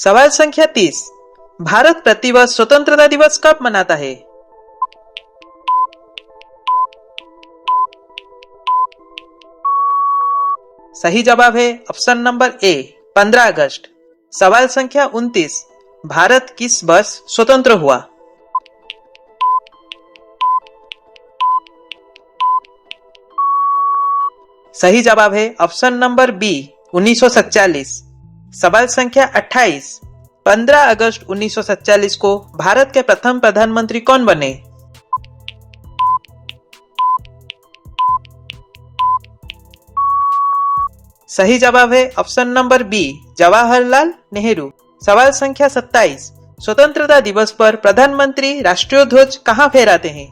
सवाल संख्या 30। भारत प्रतिवर्ष स्वतंत्रता दिवस कब मनाता है? सही जवाब है ऑप्शन नंबर ए 15 अगस्त। सवाल संख्या 29। भारत किस वर्ष स्वतंत्र हुआ? सही जवाब है ऑप्शन नंबर बी 1947। सवाल संख्या 28। 15 अगस्त 1947 को भारत के प्रथम प्रधानमंत्री कौन बने? सही जवाब है option number B Jawaharlal Nehru. सवाल संख्या 27। स्वतंत्रता दिवस पर प्रधानमंत्री राष्ट्रीय ध्वज कहां फहराते हैं?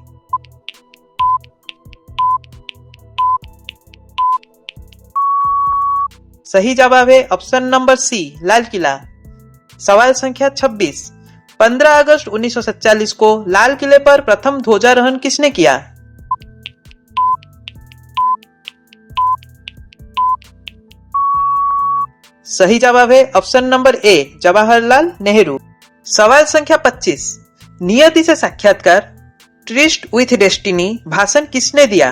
सही जवाब है ऑप्शन नंबर सी लाल किला। सवाल संख्या 26। 15 अगस्त 1947 को लाल किले पर प्रथम ध्वजारोहण किसने किया? सही जवाब है option number A Jawaharlal Nehru. सवाल संख्या 25। नियति से साक्षात्कार ट्रिस्ट विथ डेस्टिनी भाषण किसने दिया?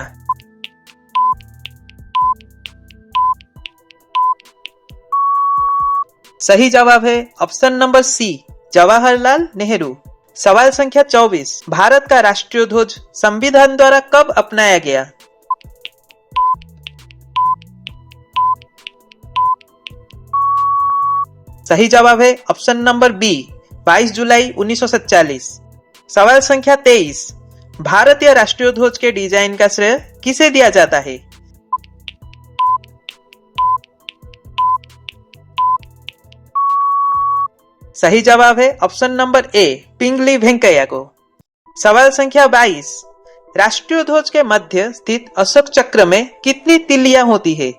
सही जवाब है option number C Jawaharlal Nehru. सवाल संख्या 24। भारत का राष्ट्रीय ध्वज संविधान द्वारा कब अपनाया गया? सही जवाब है ऑप्शन नंबर बी 22 जुलाई 1947। सवाल संख्या 23। भारतीय राष्ट्रीय ध्वज के डिजाइन का श्रेय किसे दिया जाता है? सही जवाब है ऑप्शन नंबर ए पिंगली वेंकैया को। सवाल संख्या 22। राष्ट्रीय ध्वज के मध्य स्थित अशोक चक्र में कितनी तिल्लियां होती है?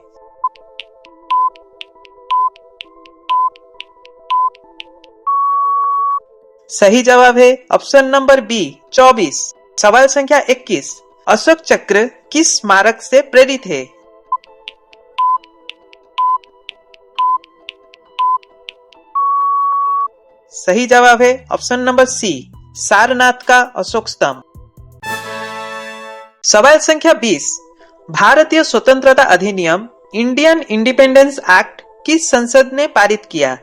सही जवाब है ऑप्शन नंबर बी 24। सवाल संख्या 21। अशोक चक्र किस स्मारक से प्रेरित है? सही जवाब है ऑप्शन नंबर सी सारनाथ का अशोक स्तंभ। सवाल संख्या 20। भारतीय स्वतंत्रता अधिनियम इंडियन इंडिपेंडेंस एक्ट किस संसद ने पारित किया?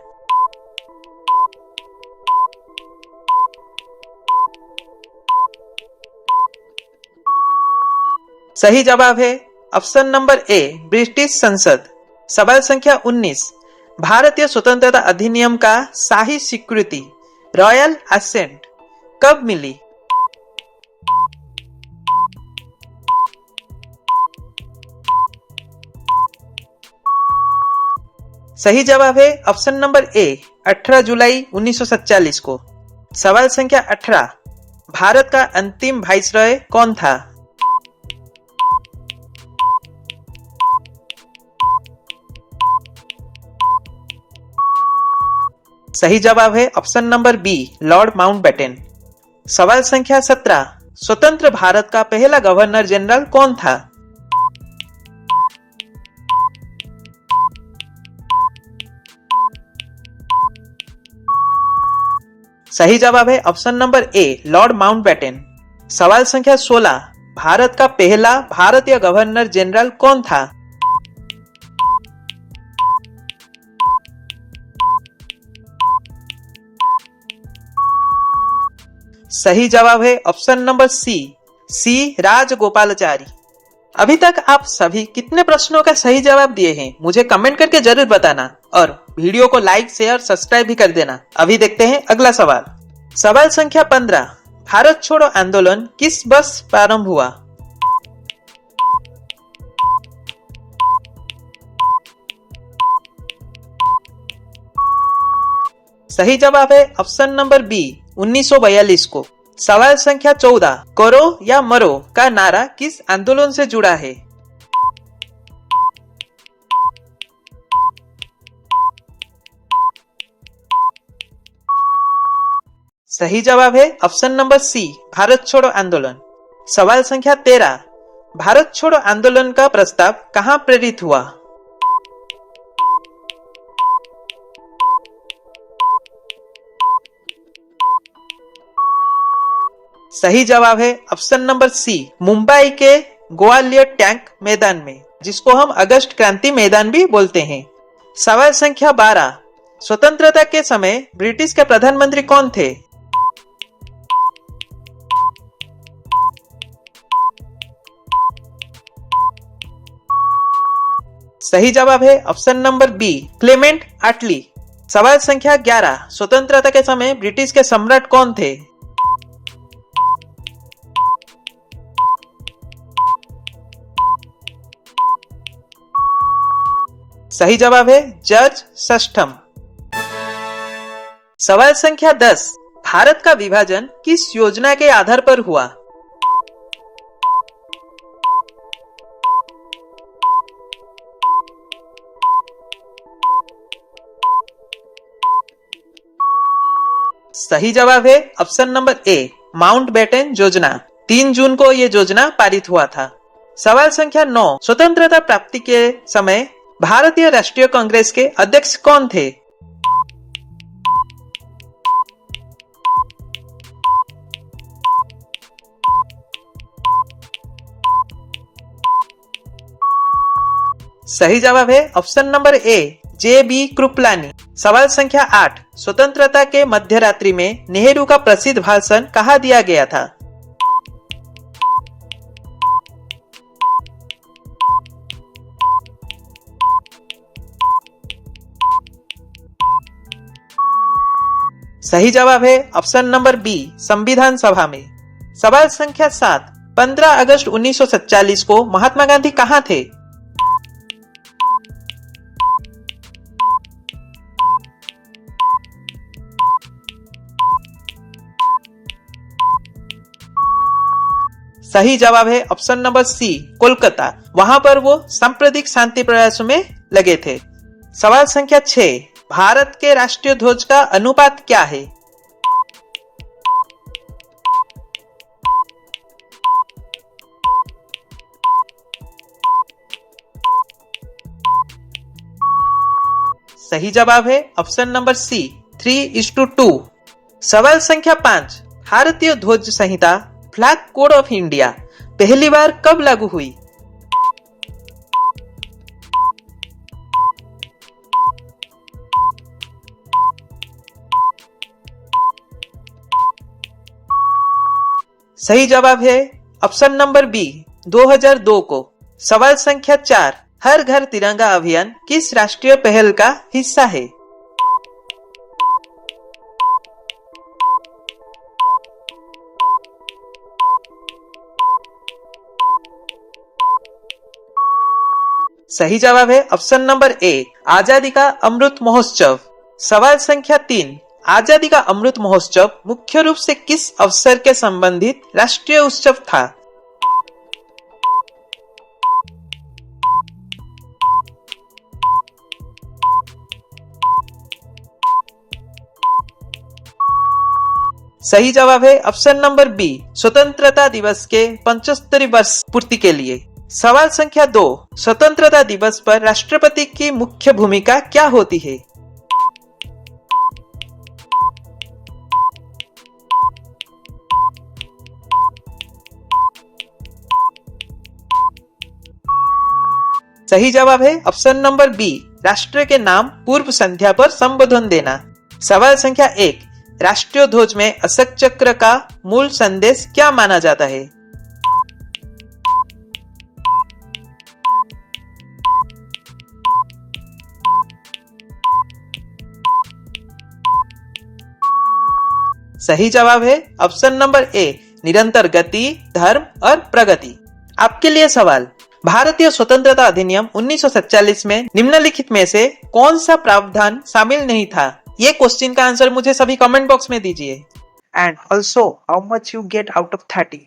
सही जवाब है ऑप्शन नंबर ए ब्रिटिश संसद। सवाल संख्या 19। भारतीय स्वतंत्रता अधिनियम का शाही स्वीकृति रॉयल असेंट कब मिली? सही जवाब है ऑप्शन नंबर ए 18 जुलाई 1947 को। सवाल संख्या 18। भारत का अंतिम वाइसरॉय कौन था? सही जवाब है option number B Lord Mountbatten. सवाल संख्या 17। स्वतंत्र भारत का पहला गवर्नर जनरल कौन था? सही जवाब है option number A Lord Mountbatten. सवाल संख्या 16। भारत का पहला भारतीय गवर्नर जनरल कौन था? सही जवाब है ऑप्शन नंबर सी राजगोपालाचारी। अभी तक आप सभी कितने प्रश्नों का सही जवाब दिए हैं मुझे कमेंट करके जरूर बताना और वीडियो को लाइक शेयर सब्सक्राइब भी कर देना। अभी देखते हैं अगला सवाल। सवाल संख्या 15। भारत छोड़ो आंदोलन किस वर्ष प्रारंभ हुआ? सही जवाब है ऑप्शन नंबर बी 1942 को। सवाल संख्या 14। करो या मरो का नारा किस आंदोलन से जुड़ा है? सही जवाब है ऑप्शन नंबर सी भारत छोड़ो आंदोलन। सवाल संख्या 13। भारत छोड़ो आंदोलन का प्रस्ताव कहां प्रेरित हुआ? सही जवाब है ऑप्शन नंबर सी, मुंबई के ग्वालियर टैंक मैदान में, जिसको हम अगस्त क्रांति मैदान भी बोलते हैं। सवाल संख्या 12, स्वतंत्रता के समय ब्रिटिश के प्रधानमंत्री कौन थे? सही जवाब है ऑप्शन नंबर बी, क्लेमेंट एटली। सवाल संख्या 11, स्वतंत्रता के समय ब्रिटिश के सम्राट कौन थे? सही जवाब है जॉर्ज षष्ठम। सवाल संख्या 10, भारत का विभाजन किस योजना के आधार पर हुआ? सही जवाब है ऑप्शन नंबर ए, माउंटबेटन योजना। 3 जून को यह योजना पारित हुआ था। सवाल संख्या 9, स्वतंत्रता प्राप्ति के समय भारतीय राष्ट्रीय कांग्रेस के अध्यक्ष कौन थे? सही जवाब है option number A, JB. Kripalani. सवाल संख्या 8, स्वतंत्रता के मध्यरात्रि में नेहरू का प्रसिद्ध भाषण कहाँ दिया गया था? सही जवाब है ऑप्शन नंबर बी, संविधान सभा में। सवाल संख्या 7, 15 अगस्त 1947 को महात्मा गांधी कहाँ थे? सही जवाब है ऑप्शन नंबर सी, कोलकाता। वहां पर वो सांप्रदायिक शांति प्रयासों में लगे थे। सवाल संख्या 6, भारत के राष्ट्रीय ध्वज का अनुपात क्या है? सही जवाब है ऑप्शन नंबर सी, 3:2। सवाल संख्या 5, भारतीय ध्वज संहिता फ्लैग कोड ऑफ इंडिया पहली बार कब लागू हुई? सही जवाब है ऑप्शन नंबर बी, 2002 को। सवाल संख्या 4, हर घर तिरंगा अभियान किस राष्ट्रीय पहल का हिस्सा है? सही जवाब है ऑप्शन नंबर ए, आजादी का अमृत महोत्सव। सवाल संख्या 3, आजादी का अमृत महोत्सव मुख्य रूप से किस अवसर के संबंधित राष्ट्रीय उत्सव था? सही जवाब है ऑप्शन नंबर बी, स्वतंत्रता दिवस के 75वीं वर्ष पूर्ति के लिए। सवाल संख्या 2, स्वतंत्रता दिवस पर राष्ट्रपति की मुख्य भूमिका क्या होती है? सही जवाब है ऑप्शन नंबर बी, राष्ट्र के नाम पूर्व संध्या पर संबोधन देना। सवाल संख्या 1, राष्ट्रीय ध्वज में अशोक चक्र का मूल संदेश क्या माना जाता है? सही जवाब है ऑप्शन नंबर ए, निरंतर गति, धर्म और प्रगति। आपके लिए सवाल, भारतीय स्वतंत्रता अधिनियम 1947 में निम्नलिखित में से कौन सा प्रावधान शामिल नहीं था? ये क्वेश्चन का आंसर मुझे सभी कमेंट बॉक्स में दीजिए। And also how much you get out of 30?